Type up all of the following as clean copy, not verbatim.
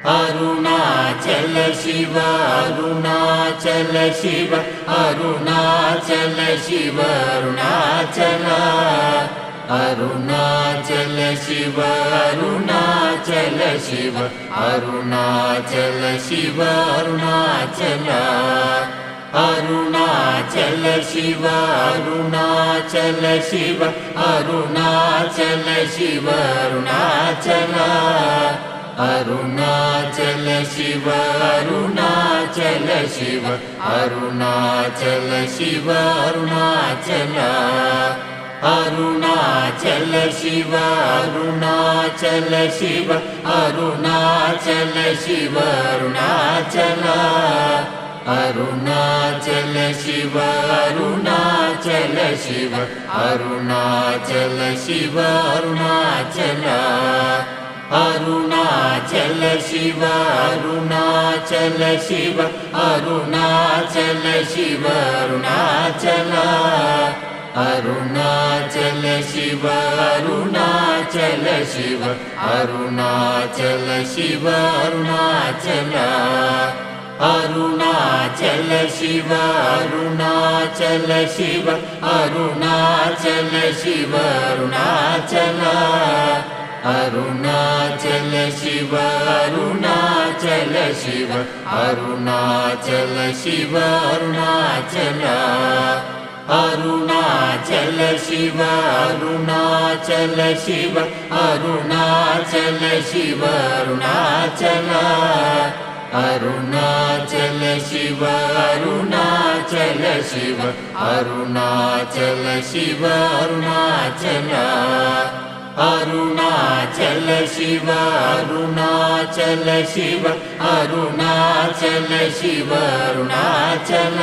Arunachal Shiva Arunachal Shiva Arunachal Shiva Arunachal Arunachal Shiva Arunachal Shiva Arunachal Shiva Arunachal Arunachal Shiva Arunachal Shiva Arunachal Shiva Arunachal Arunachal Shiva Arunachal Shiva Arunachal Shiva Arunachal Arunachal Shiva Arunachal Shiva Arunachal Shiva Arunachal Arunachal Shiva Arunachal Shiva Arunachal Shiva Arunachal Arunachal Shiva Arunachal Shiva Arunachal Shiva Arunachal Arunachal Shiva Arunachal Shiva Arunachal Shiva Arunachal Arunachal Shiva Arunachal Shiva Arunachal Shiva Arunachal Arunachal Shiva Arunachal Shiva Arunachal Shiva Arunachal Arunachal Shiva Arunachal Shiva Arunachal Shiva Arunachal Arunachal Shiva Arunachal Shiva Arunachal Shiva Arunachal Arunachal Shiva Arunachal Shiva Arunachal Shiva Arunachal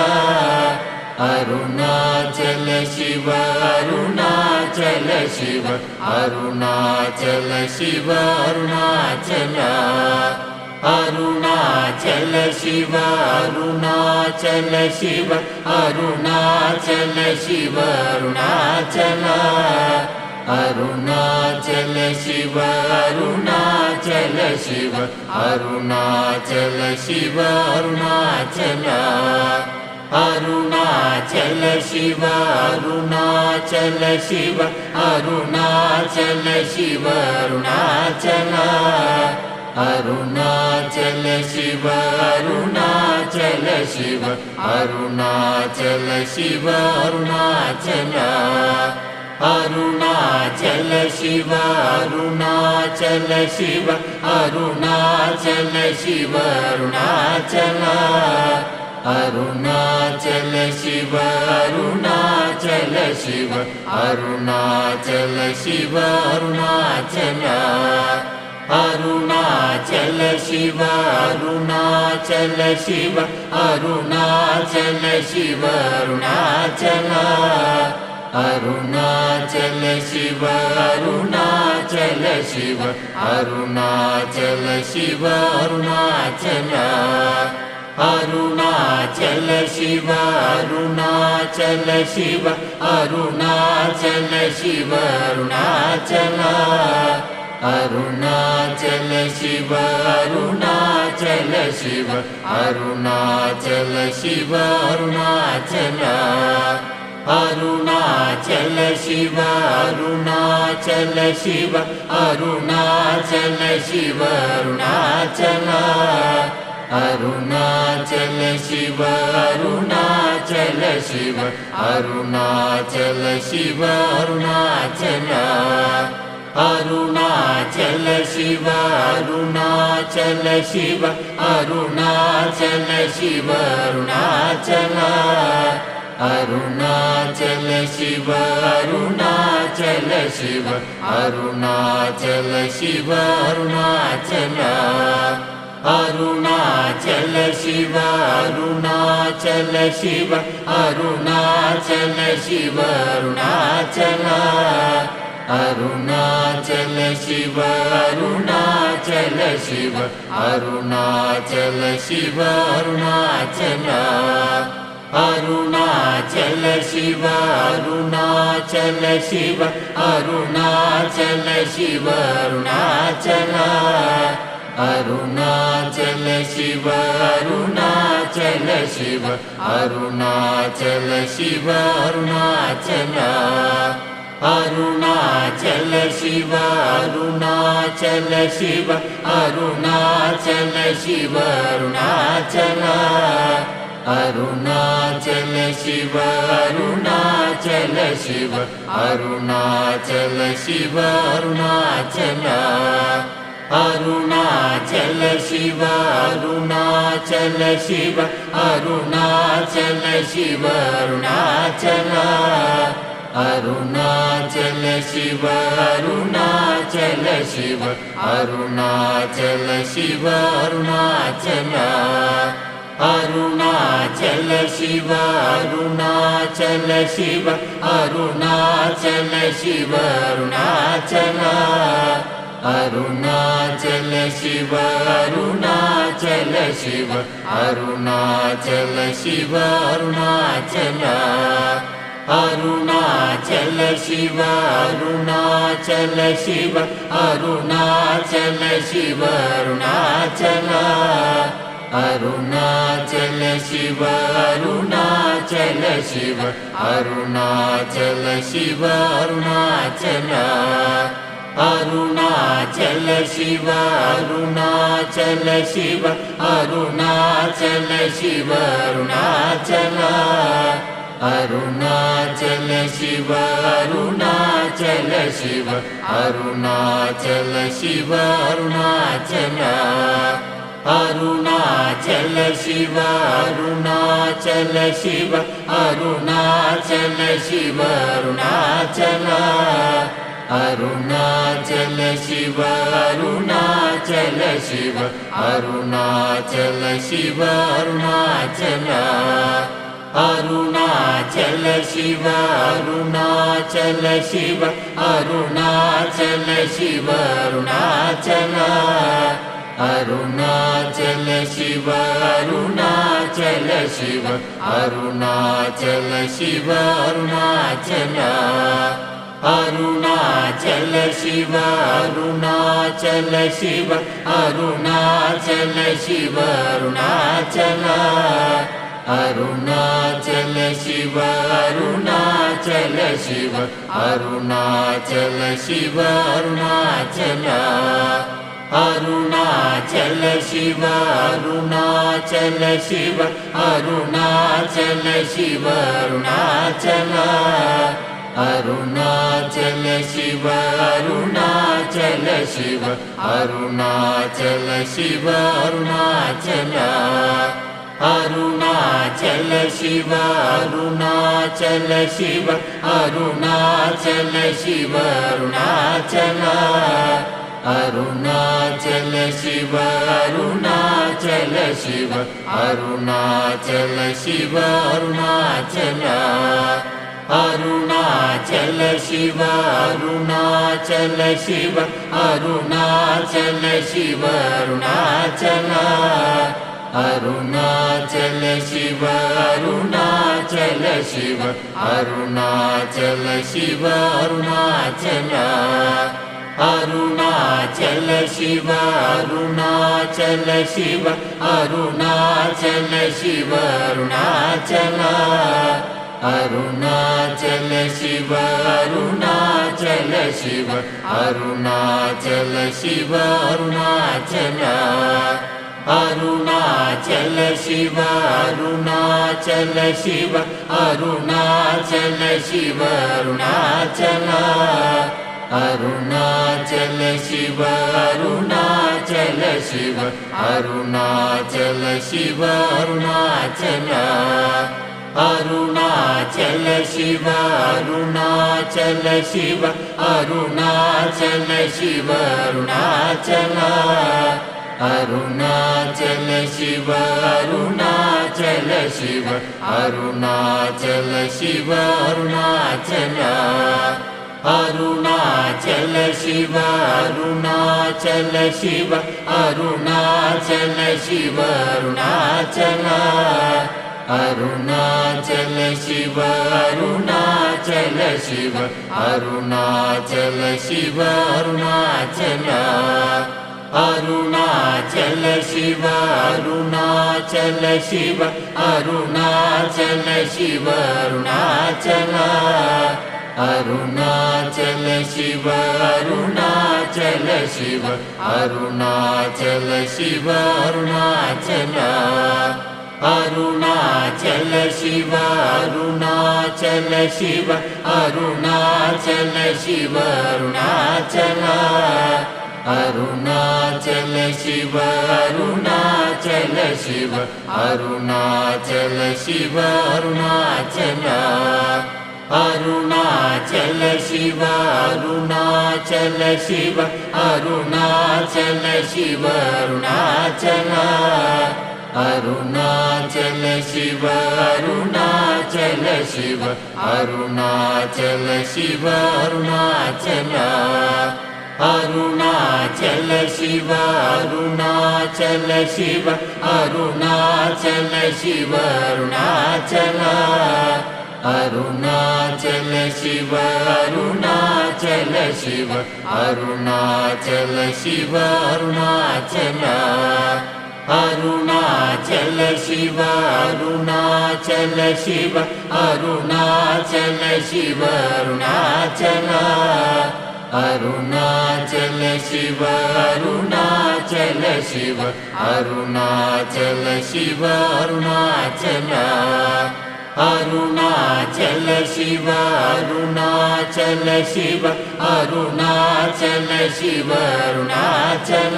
Arunachal Shiva Arunachal Shiva Arunachal Shiva Arunachal Arunachal Shiva Arunachal Shiva Arunachal Shiva Arunachal Arunachal Shiva Arunachal Shiva Arunachal Shiva Arunachal Arunachal Shiva Arunachal Shiva Arunachal Shiva Arunachal Arunachal Shiva Arunachal Shiva Arunachal Shiva Arunachal Arunachal Shiva Arunachal Shiva Arunachal Shiva Arunachal Arunachal Shiva Arunachal Shiva Arunachal Shiva Arunachal Arunachal Shiva Arunachal Shiva Arunachal Shiva Arunachal Arunachal Shiva Arunachal Shiva Arunachal Shiva Arunachal Arunachal Shiva Arunachal Shiva Arunachal Shiva Arunachal Arunachal Shiva Arunachal Shiva Arunachal Shiva Arunachal Arunachal Shiva Arunachal Shiva Arunachal Shiva Arunachal Arunachal Shiva Arunachal Shiva Arunachal Shiva Arunachal Arunachal Shiva Arunachal Shiva Arunachal Shiva Arunachal Arunachal Shiva Arunachal Shiva Arunachal Shiva Arunachal Arunachal Shiva Arunachal Shiva Arunachal Shiva Arunachal Arunachal Shiva Arunachal Shiva Arunachal Shiva Arunachal Arunachal Shiva Arunachal Shiva Arunachal Shiva Arunachal Arunachal Shiva Arunachal Shiva Arunachal Shiva Arunachal Arunachal Shiva Arunachal Shiva Arunachal Shiva Arunachal Arunachal Shiva Arunachal Shiva Arunachal Shiva Arunachal Arunachal Shiva Arunachal Shiva Arunachal Shiva Arunachal Arunachal Shiva Arunachal Shiva Arunachal Shiva Arunachal Arunachal Shiva Arunachal Shiva Arunachal Shiva Arunachal Arunachal Shiva Arunachal Shiva Arunachal Shiva Arunachal Arunachal Shiva Arunachal Shiva Arunachal Shiva Arunachal Arunachal Shiva Arunachal Shiva Arunachal Shiva Arunachal Arunachal Shiva Arunachal Shiva Arunachal Shiva Arunachal Arunachal Shiva Arunachal Shiva Arunachal Shiva Arunachal Arunachal Shiva Arunachal Shiva Arunachal Shiva Arunachal Arunachal Shiva Arunachal Shiva Arunachal Shiva Arunachal Arunachal Shiva Arunachal Shiva Arunachal Shiva Arunachal Arunachal Shiva Arunachal Shiva Arunachal Shiva Arunachal Arunachal Shiva Arunachal Shiva Arunachal Shiva Arunachal Arunachal Shiva Arunachal Shiva Arunachal Shiva Arunachal Arunachal Shiva Arunachal Shiva Arunachal Shiva Arunachal Arunachal Shiva Arunachal Shiva Arunachal Shiva Arunachal Arunachal Shiva Arunachal Shiva Arunachal Shiva Arunachal Arunachal Shiva Arunachal Shiva Arunachal Shiva Arunachal Arunachal Shiva Arunachal Shiva Arunachal Shiva Arunachal Arunachal Shiva Arunachal Shiva Arunachal Shiva Arunachal Arunachal Shiva Arunachal Shiva Arunachal Shiva Arunachal Arunachal Shiva Arunachal Shiva Arunachal Shiva Arunachal Arunachal Shiva Arunachal Shiva Arunachal Shiva Arunachal Arunachal Shiva Arunachal Shiva Arunachal Shiva Arunachal Arunachal Shiva Arunachal Shiva Arunachal Shiva Arunachal Arunachal Shiva Arunachal Shiva Arunachal Shiva Arunachal Arunachal Shiva Arunachal Shiva Arunachal Shiva Arunachal Arunachal Shiva Arunachal Shiva Arunachal Shiva Arunachal Arunachal Shiva Arunachal Shiva Arunachal Shiva Arunachal Arunachal Shiva Arunachal Shiva Arunachal Shiva Arunachal Arunachal Shiva Arunachal Shiva Arunachal Shiva Arunachal Arunachal Shiva Arunachal Shiva Arunachal Shiva Arunachal Arunachal Shiva Arunachal Shiva Arunachal Shiva Arunachal Arunachal Shiva Arunachal Shiva Arunachal Shiva Arunachal Arunachal Shiva Arunachal Shiva Arunachal Shiva Arunachal Arunachal Shiva Arunachal Shiva Arunachal Shiva Arunachal Arunachal Shiva Arunachal Shiva Arunachal Shiva Arunachal Arunachal Shiva Arunachal Shiva Arunachal Shiva Arunachal Arunachal Shiva Arunachal Shiva Arunachal Shiva Arunachal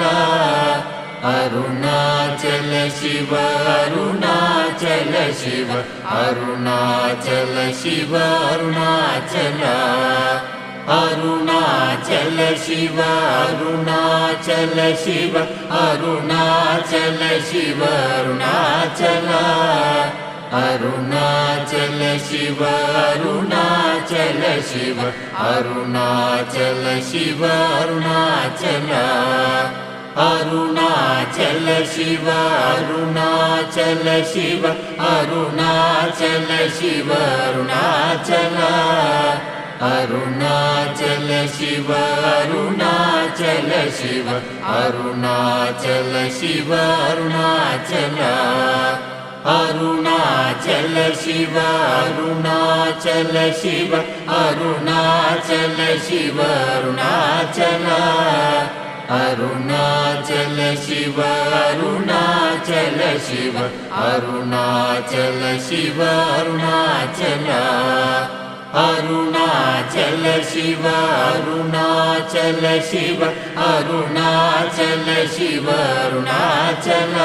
Arunachal Shiva Arunachal Shiva Arunachal Shiva Arunachal Arunachal Shiva Arunachal Shiva Arunachal Shiva Arunachal Arunachal Shiva Arunachal Shiva Arunachal Shiva Arunachal Arunachal Shiva Arunachal Shiva Arunachal Shiva Arunachal Arunachal Shiva Arunachal Shiva Arunachal Shiva Arunachal Arunachal Shiva Arunachal Shiva Arunachal Shiva Arunachal Arunachal Shiva Arunachal Shiva Arunachal Shiva Arunachal Arunachal Shiva Arunachal Shiva Arunachal Shiva Arunachal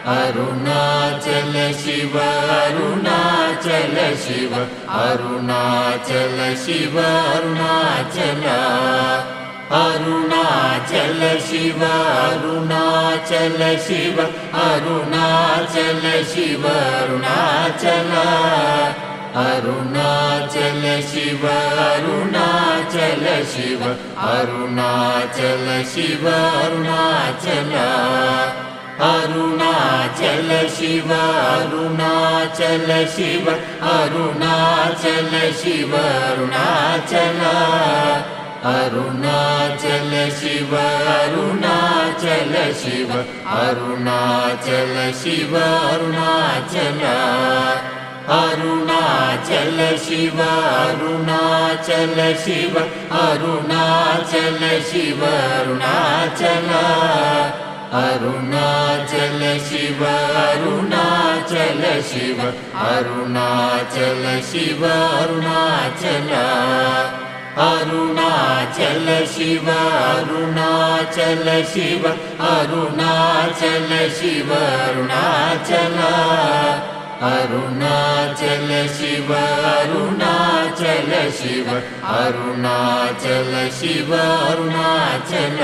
Arunachal Shiva Arunachal Shiva Arunachal Shiva Arunachal Arunachal Shiva Arunachal Shiva Arunachal Shiva Arunachal Arunachal Shiva Arunachal Shiva Arunachal Shiva Arunachal Arunachal Shiva Arunachal Shiva Arunachal Shiva Arunachal Arunachal Shiva Arunachal Shiva Arunachal Shiva Arunachal Arunachal Shiva Arunachal Shiva Arunachal Shiva Arunachal Arunachal Shiva Arunachal Shiva Arunachal Shiva Arunachal Arunachal Shiva Arunachal Shiva Arunachal Shiva Arunachal Arunachal Shiva Arunachal Shiva Arunachal Shiva Arunachal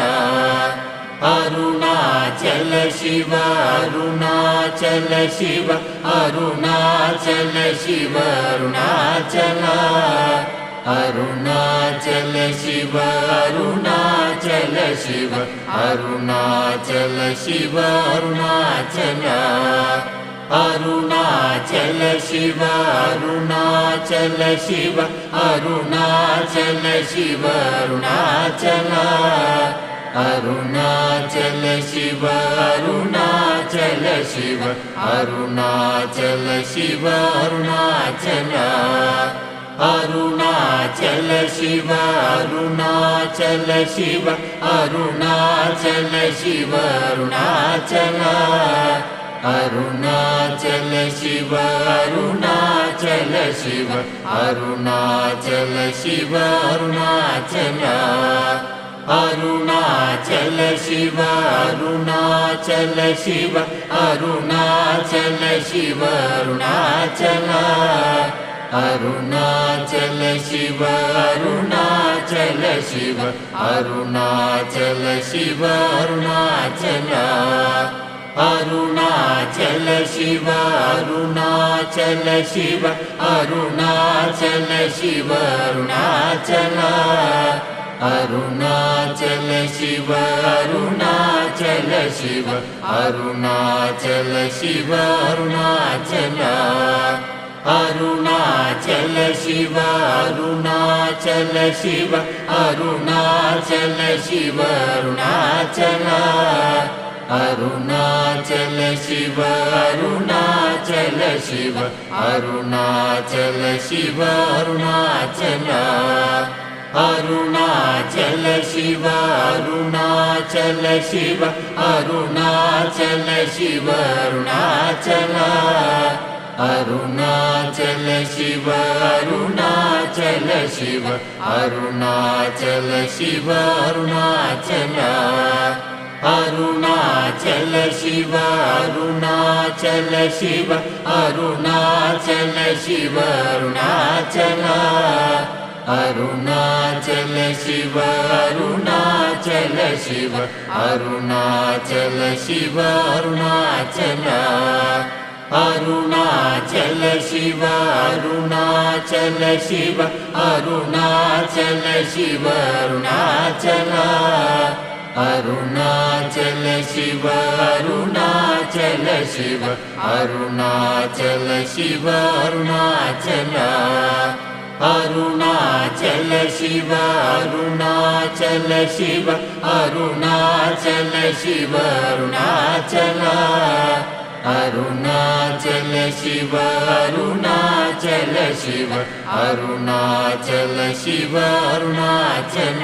Arunachal Shiva Arunachal Shiva Arunachal Shiva Arunachal Arunachal Shiva Arunachal Shiva Arunachal Shiva Arunachal Arunachal Shiva Arunachal Shiva Arunachal Shiva Arunachal Arunachal Shiva Arunachal Shiva Arunachal Shiva Arunachal Arunachal Shiva Arunachal Shiva Arunachal Shiva Arunachal Arunachal Shiva Arunachal Shiva Arunachal Shiva Arunachal Arunachal Shiva Arunachal Shiva Arunachal Shiva Arunachal Arunachal Shiva Arunachal Shiva Arunachal Shiva Arunachal Arunachal Shiva Arunachal Shiva Arunachal Shiva Arunachal Arunachal Shiva Arunachal Shiva Arunachal Shiva Arunachal Arunachal Shiva Arunachal Shiva Arunachal Shiva Arunachal Arunachal Shiva Arunachal Shiva Arunachal Shiva Arunachal Arunachal Shiva Arunachal Shiva Arunachal Shiva Arunachal Arunachal Shiva Arunachal Shiva Arunachal Shiva Arunachal Arunachal Shiva Arunachal Shiva Arunachal Shiva Arunachal Arunachal Shiva Arunachal Shiva Arunachal Shiva Arunachal Arunachal Shiva Arunachal Shiva Arunachal Shiva Arunachal Arunachal Shiva Arunachal Shiva Arunachal Shiva Arunachal Arunachal Shiva Arunachal Shiva Arunachal Shiva Arunachal Arunachal Shiva Arunachal Shiva Arunachal Shiva Arunachal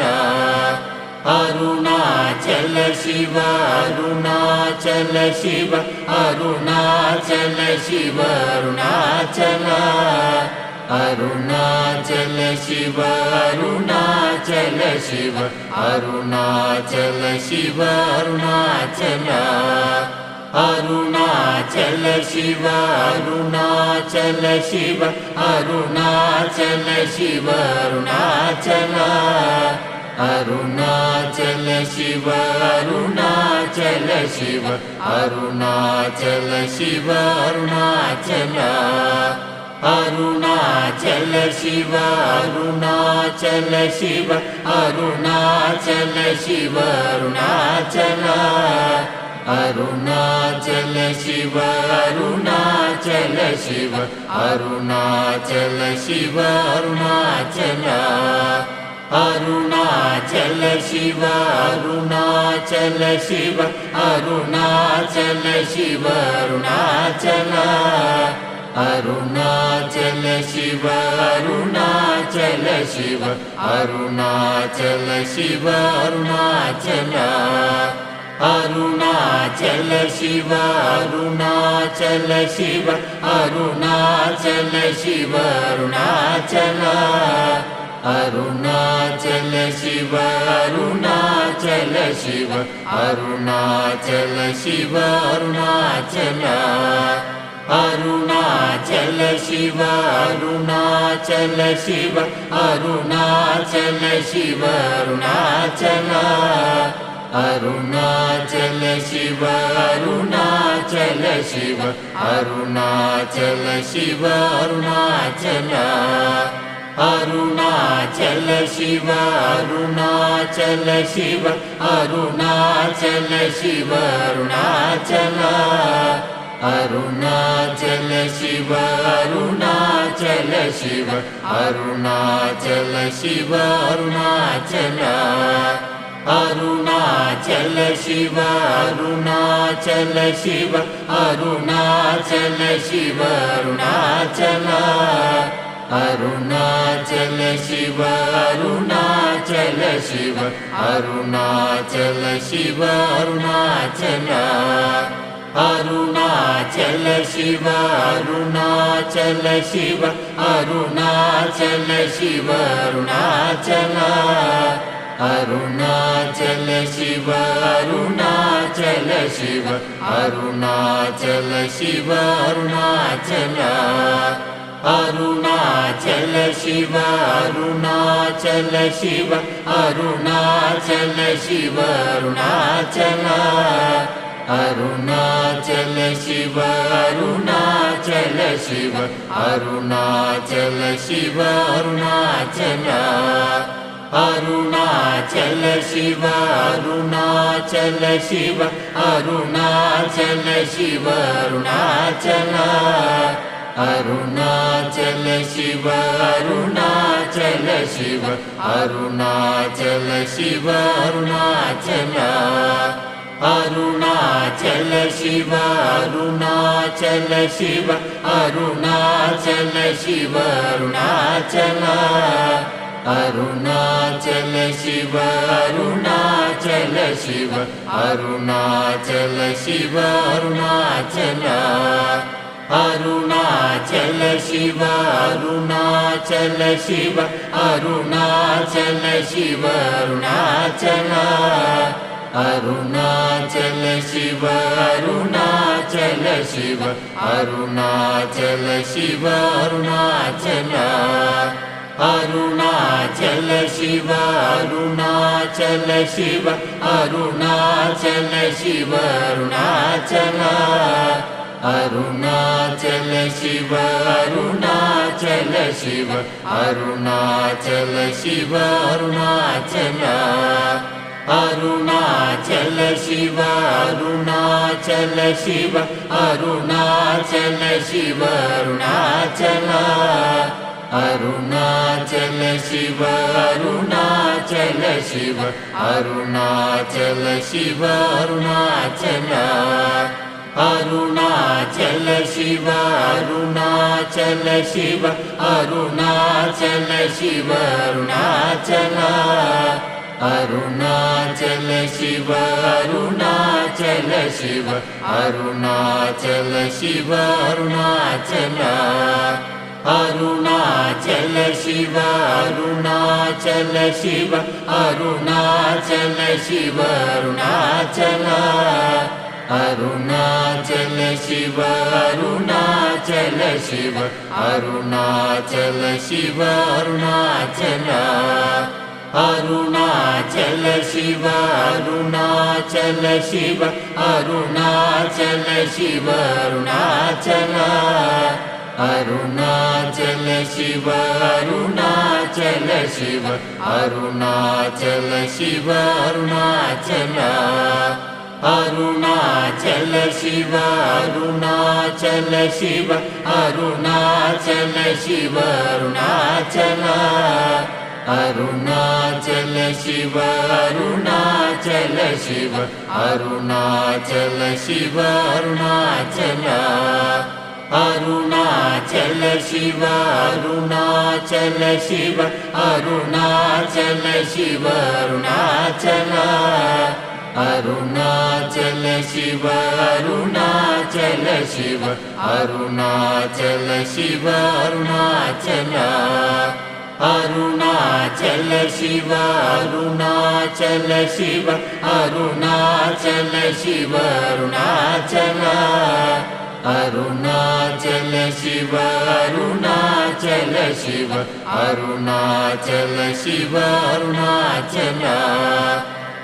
Arunachal Shiva Arunachal Shiva Arunachal Shiva Arunachal Arunachal Shiva Arunachal Shiva Arunachal Shiva Arunachal Arunachal Shiva Arunachal Shiva Arunachal Shiva Arunachal Arunachal Shiva Arunachal Shiva Arunachal Shiva Arunachal Arunachal Shiva Arunachal Shiva Arunachal Shiva Arunachal Arunachal Shiva Arunachal Shiva Arunachal Shiva Arunachal Arunachal Shiva Arunachal Shiva Arunachal Shiva Arunachal Arunachal Shiva Arunachal Shiva Arunachal Shiva Arunachal Arunachal Shiva Arunachal Shiva Arunachal Shiva Arunachal Arunachal Shiva Arunachal Shiva Arunachal Shiva Arunachal Arunachal Shiva Arunachal Shiva Arunachal Shiva Arunachal Arunachal Shiva Arunachal Shiva Arunachal Shiva Arunachal Arunachal Shiva Arunachal Shiva Arunachal Shiva Arunachal Arunachal Shiva Arunachal Shiva Arunachal Shiva Arunachal Arunachal Shiva Arunachal Shiva Arunachal Shiva Arunachal Arunachal Shiva Arunachal Shiva Arunachal Shiva Arunachal Arunachal Shiva Arunachal Shiva Arunachal Shiva Arunachal Arunachal Shiva Arunachal Shiva Arunachal Shiva Arunachal Arunachal Shiva Arunachal Shiva Arunachal Shiva Arunachal Arunachal Shiva Arunachal Shiva Arunachal Shiva Arunachal Arunachal Shiva Arunachal Shiva Arunachal Shiva Arunachal Arunachal Shiva Arunachal Shiva Arunachal Shiva Arunachal Arunachal Shiva Arunachal Shiva Arunachal Shiva Arunachal Arunachal Shiva Arunachal Shiva Arunachal Shiva Arunachal Arunachal Shiva Arunachal Shiva Arunachal Shiva Arunachal Arunachal Shiva Arunachal Shiva Arunachal Shiva Arunachal Arunachal Shiva Arunachal Shiva Arunachal Shiva Arunachal Arunachal Shiva Arunachal Shiva Arunachal Shiva Arunachal Arunachal Shiva Arunachal Shiva Arunachal Shiva Arunachal Arunachal Shiva Arunachal Shiva Arunachal Shiva Arunachal Arunachal Shiva Arunachal Shiva Arunachal Shiva Arunachal Arunachal Shiva Arunachal Shiva Arunachal Shiva Arunachal Arunachal Shiva Arunachal Shiva Arunachal Shiva Arunachal Arunachal Shiva Arunachal Shiva Arunachal Shiva Arunachal Arunachal Shiva Arunachal Shiva Arunachal Shiva Arunachal Arunachal Shiva Arunachal Shiva Arunachal Shiva Arunachal Arunachal Shiva Arunachal Shiva Arunachal Shiva Arunachal Arunachal Shiva Arunachal Shiva Arunachal Shiva Arunachal Arunachal Shiva Arunachal Shiva Arunachal Shiva Arunachal Arunachal Shiva Arunachal Shiva Arunachal Shiva Arunachal Arunachal Shiva Arunachal Shiva Arunachal Shiva Arunachal Arunachal Shiva Arunachal Shiva Arunachal Shiva Arunachal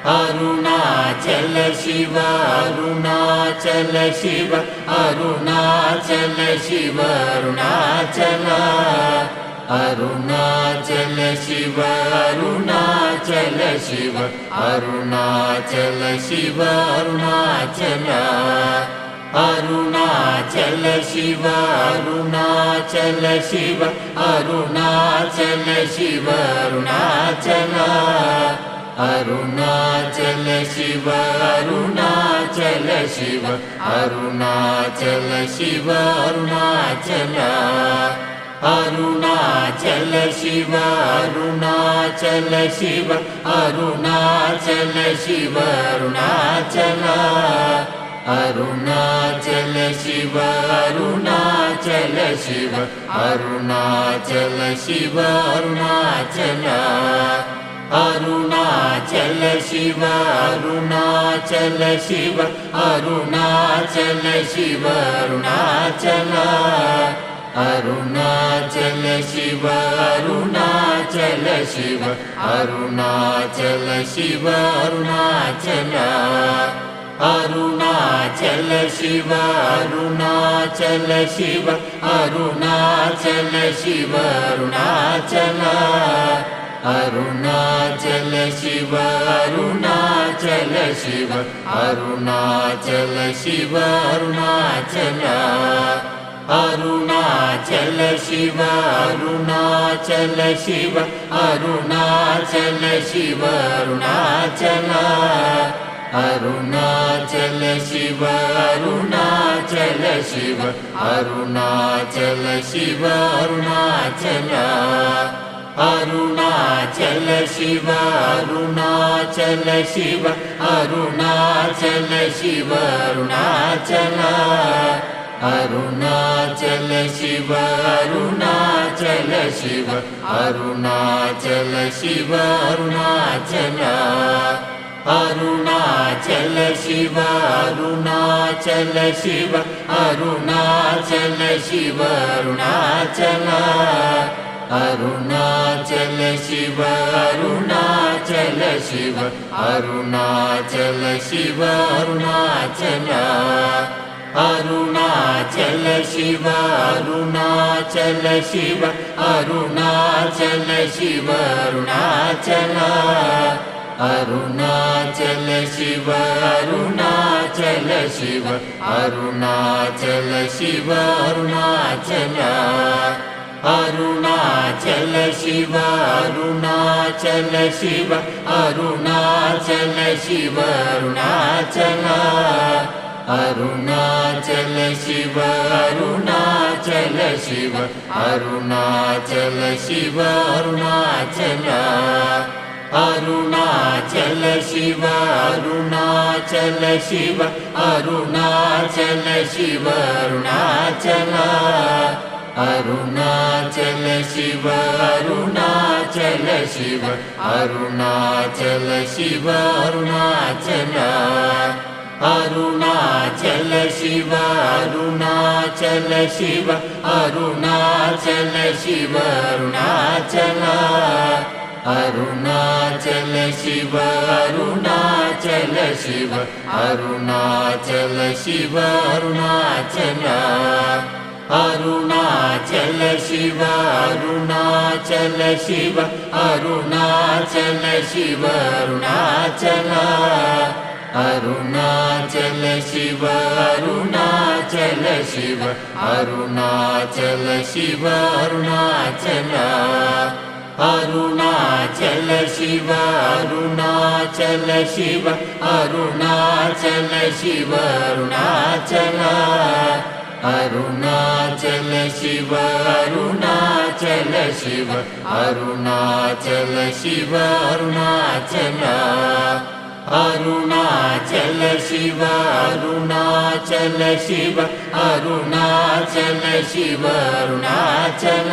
Arunachal Shiva Arunachal Shiva Arunachal Shiva Arunachal Arunachal Shiva Arunachal Shiva Arunachal Shiva Arunachal Arunachal Shiva Arunachal Shiva Arunachal Shiva Arunachal Arunachal Shiva Arunachal Shiva Arunachal Shiva Arunachal Arunachal Shiva Arunachal Shiva Arunachal Shiva Arunachal Arunachal Shiva Arunachal Shiva Arunachal Shiva Arunachal Arunachal Shiva Arunachal Shiva Arunachal Shiva Arunachal Arunachal Shiva Arunachal Shiva Arunachal Shiva Arunachal Arunachal Shiva Arunachal Shiva Arunachal Shiva Arunachal Arunachal Shiva Arunachal Shiva Arunachal Shiva Arunachal Arunachal Shiva Arunachal Shiva Arunachal Shiva Arunachal Arunachal Shiva Arunachal Shiva Arunachal Shiva Arunachal Arunachal Shiva Arunachal Shiva Arunachal Shiva Arunachal Arunachal Shiva Arunachal Shiva Arunachal Shiva Arunachal Arunachal Shiva Arunachal Shiva Arunachal Shiva Arunachal Arunachal Shiva Arunachal Shiva Arunachal Shiva Arunachal Arunachal Shiva Arunachal Shiva Arunachal Shiva Arunachal Arunachal Shiva Arunachal Shiva Arunachal Shiva Arunachal Arunachal Shiva Arunachal Shiva Arunachal Shiva Arunachal Arunachal Shiva Arunachal Shiva Arunachal Shiva Arunachal Arunachal Shiva Arunachal Shiva Arunachal Shiva Arunachal Arunachal Shiva Arunachal Shiva Arunachal Shiva Arunachal Arunachal Shiva Arunachal Shiva Arunachal Shiva Arunachal Arunachal Shiva Arunachal Shiva Arunachal Shiva Arunachal Arunachal Shiva Arunachal Shiva Arunachal Shiva Arunachal Arunachal Shiva Arunachal Shiva Arunachal Shiva Arunachal Arunachal Shiva Arunachal Shiva Arunachal Shiva Arunachal Arunachal Shiva Arunachal Shiva Arunachal Shiva Arunachal Arunachal Shiva Arunachal Shiva Arunachal Shiva Arunachal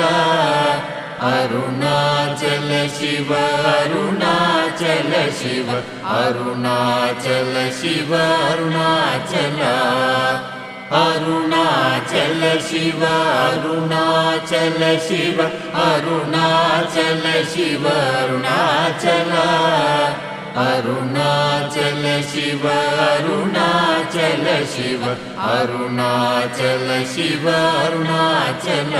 Arunachal Shiva Arunachal Shiva Arunachal Shiva Arunachal Arunachal Shiva Arunachal Shiva Arunachal Shiva Arunachal Arunachal Shiva Arunachal Shiva Arunachal Shiva Arunachal